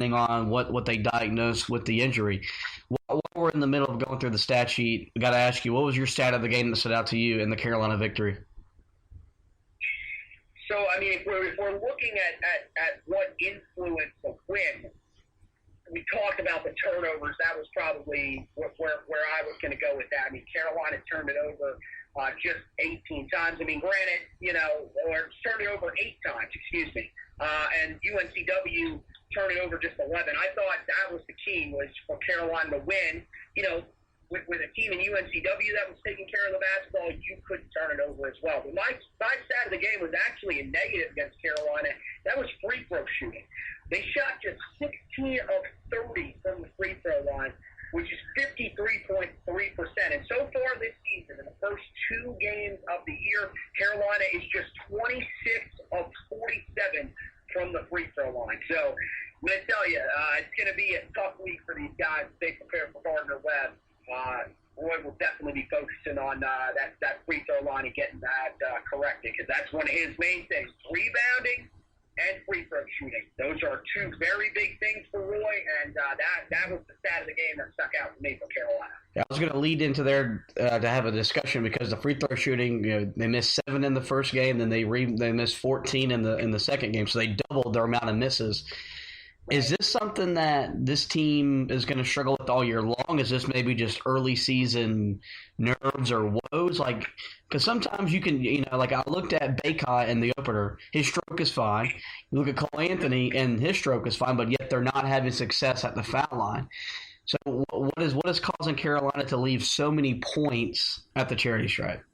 depending on what they diagnose with the injury. While we're in the middle of going through the stat sheet, I got to ask you, what was your stat of the game that stood out to you in the Carolina victory? So, I mean, if we're looking at what influenced the win, we talked about the turnovers. That was probably where I was going to go with that. I mean, Carolina turned it over just 18 times. I mean, granted, or turned it over 8 times, excuse me. And UNC-W turned it over just 11. I thought that was the key, was for Carolina to win. With a team in UNC-W that was taking care of the basketball, you couldn't turn it over as well. But my stat of the game was actually a negative against Carolina. That was free throw shooting. They shot just 16 of 30 from the free throw line, which is 53.3%. And so far this season, in the first 2 games of the year, Carolina is just 26 of 47 from the free throw line. So I'm going to tell you, it's going to be a tough week for these guys as they prepare for Gardner-Webb. Roy will definitely be focusing on that free throw line and getting that corrected, because that's one of his main things: rebounding and free throw shooting. Those are 2 very big things for Roy, and that was the stat of the game that stuck out for me for Carolina. Yeah, I was going to lead into there to have a discussion, because the free throw shooting, they missed 7 in the first game, then they missed 14 in the second game, so they doubled their amount of misses. Is this something that this team is going to struggle with all year long? Is this maybe just early season nerves or woes? Like, because sometimes you can, like I looked at Baycott in the opener, his stroke is fine. You look at Cole Anthony, and his stroke is fine, but yet they're not having success at the foul line. So what is causing Carolina to leave so many points at the charity stripe?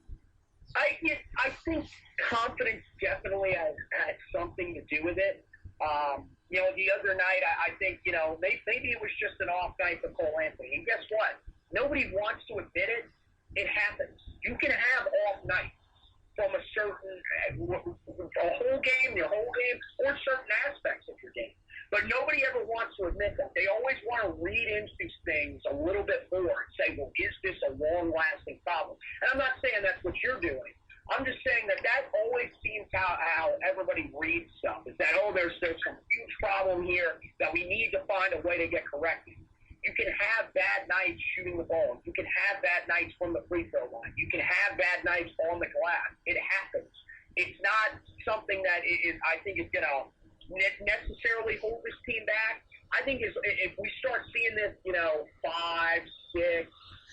I think confidence definitely has something to do with it. The other night, I think, maybe it was just an off night for Cole Anthony. And guess what? Nobody wants to admit it. It happens. You can have off nights from a whole game, or certain aspects of your game. But nobody ever wants to admit that. They always want to read into things a little bit more and say, well, is this a long-lasting problem? And I'm not saying that's what you're doing. I'm just saying that always seems how everybody reads stuff, is that, there's some huge problem here that we need to find a way to get corrected. You can have bad nights shooting the ball. You can have bad nights from the free throw line. You can have bad nights on the glass. It happens. It's not something that I think is going to necessarily hold this team back. I think if we start seeing this, 5, 6,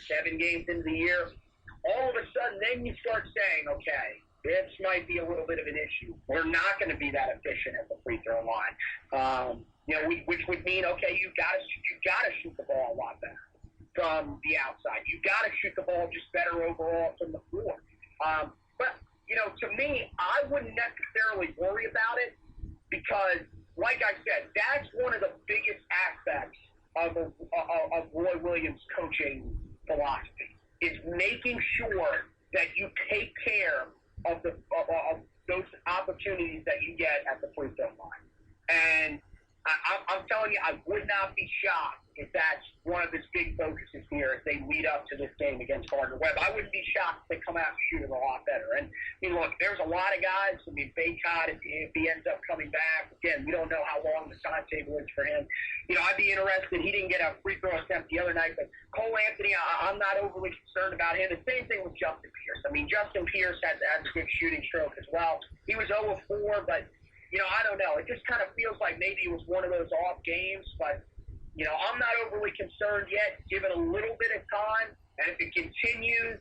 7 games into the year, all of a sudden, then you start saying, okay, this might be a little bit of an issue. We're not going to be that efficient at the free throw line. Which would mean, okay, you've got to shoot the ball a lot better from the outside. You've got to shoot the ball just better overall from the floor. But to me, I wouldn't necessarily worry about it, because, like I said, that's one of the biggest aspects of Roy Williams' coaching philosophy, is making sure that you take care of those opportunities that you get at the free throw line. And I'm telling you, I would not be shocked if that's one of his big focuses here as they lead up to this game against Gardner-Webb. I wouldn't be shocked if they come out and shoot it a lot better. And, look, there's a lot of guys. I mean, Baycott, if he ends up coming back, again, we don't know how long the timetable is for him. I'd be interested. He didn't get a free throw attempt the other night, but Cole Anthony, I'm not overly concerned about him. The same thing with Justin Pierce. I mean, Justin Pierce has a good shooting stroke as well. He was 0 of 4, but I don't know. It just kind of feels like maybe it was one of those off games, but, I'm not overly concerned yet. Give it a little bit of time, and if it continues,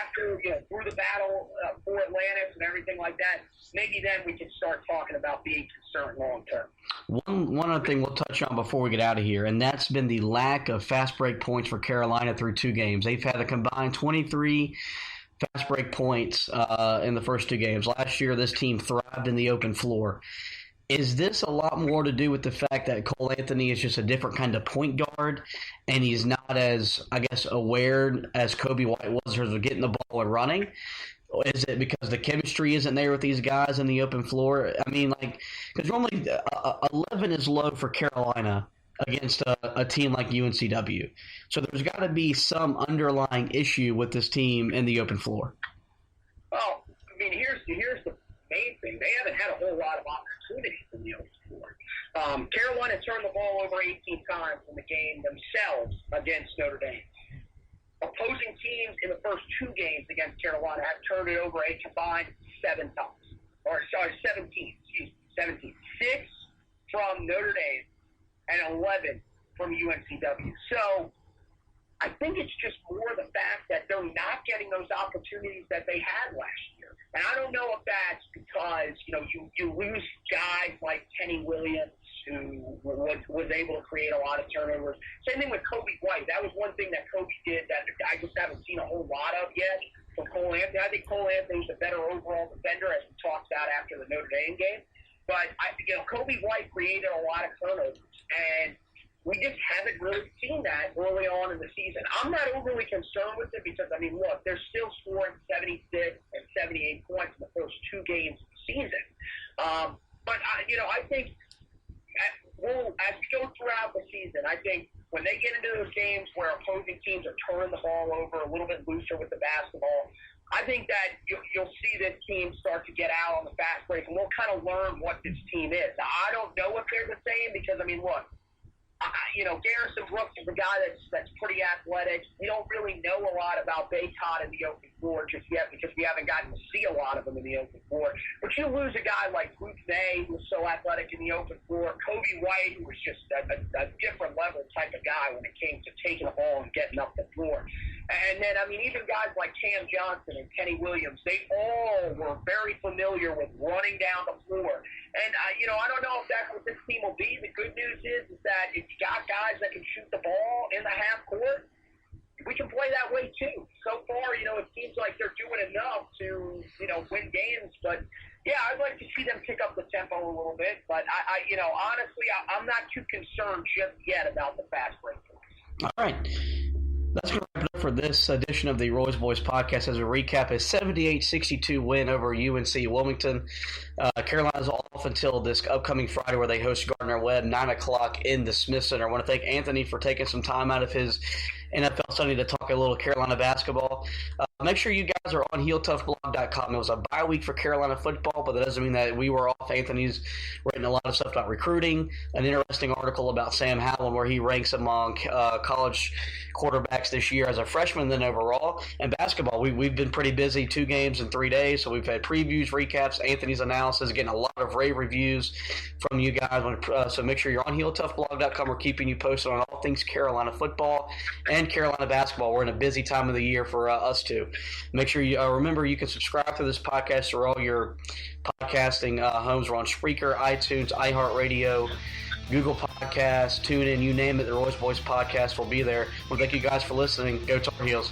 after, through the battle for Atlantis and everything like that, maybe then we can start talking about being concerned long term. One other thing we'll touch on before we get out of here, and that's been the lack of fast break points for Carolina through 2 games. They've had a combined 23 fast break points in the first 2 games. Last year, this team thrived in the open floor. Is this a lot more to do with the fact that Cole Anthony is just a different kind of point guard, and he's not as, I guess, aware as Kobe White was in terms of getting the ball and running? Or is it because the chemistry isn't there with these guys in the open floor? I mean, because normally 11 is low for Carolina against a team like UNC-W. So there's got to be some underlying issue with this team in the open floor. Well, I mean, here's the main thing. They haven't had a whole lot of opportunities in the open floor. Carolina turned the ball over 18 times in the game themselves against Notre Dame. Opposing teams in the first two games against Carolina have turned it over a combined 17. 17. 6 from Notre Dame and 11 from UNC-W. So I think it's just more the fact that they're not getting those opportunities that they had last year. And I don't know if that's because, you lose guys like Kenny Williams, who was able to create a lot of turnovers. Same thing with Kobe White. That was one thing that Kobe did that I just haven't seen a whole lot of yet from Cole Anthony. I think Cole Anthony's a better overall defender, as we talked about after the Notre Dame game. But, Kobe White created a lot of turnovers. And we just haven't really seen that early on in the season. I'm not overly concerned with it because, look, they're still scoring 76 and 78 points in the first two games of the season. But I think as we go throughout the season, I think when they get into those games where opposing teams are turning the ball over a little bit looser with the basketball, I think that you'll see this team start to get out on the fast break, and we'll kind of learn what this team is. I don't know if they're the same because, look, Garrison Brooks is a guy that's pretty athletic. We don't really know a lot about Baycott in the open floor just yet because we haven't gotten to see a lot of them in the open floor. But you lose a guy like Ruth May, who's so athletic in the open floor, Kobe White, who was just a different level type of guy when it came to taking the ball and getting up the floor. And then, even guys like Cam Johnson and Kenny Williams, they all were very familiar with running down the floor. And, I don't know if that's what this team will be. The good news is that if you got guys that can shoot the ball in the half court, we can play that way too. So far, it seems like they're doing enough to, win games. But, yeah, I'd like to see them pick up the tempo a little bit. But, honestly, I'm not too concerned just yet about the fast break. All right. That's going to wrap it up for this edition of the Roy's Boys podcast. As a recap, a 78-62 win over UNC-Wilmington. Carolina's off until this upcoming Friday where they host Gardner-Webb, 9 o'clock in the Smith Center. I want to thank Anthony for taking some time out of his NFL Sunday to talk a little Carolina basketball. Make sure you guys are on HeelToughBlog.com. It was a bye week for Carolina football, but that doesn't mean that we were off. Anthony's written a lot of stuff about recruiting, an interesting article about Sam Howell where he ranks among college quarterbacks this year as a freshman then overall. And basketball, we've been pretty busy, 2 games in 3 days, so we've had previews, recaps, Anthony's analysis, getting a lot of rave reviews from you guys. So make sure you're on HeelToughBlog.com. We're keeping you posted on all things Carolina football and Carolina basketball. We're in a busy time of the year for us too. Make sure you remember you can subscribe to this podcast through all your podcasting homes. We're on Spreaker, iTunes, iHeartRadio, Google Podcasts, TuneIn, you name it. The Roy's Boys podcast will be there. Well, thank you guys for listening. Go Tar Heels.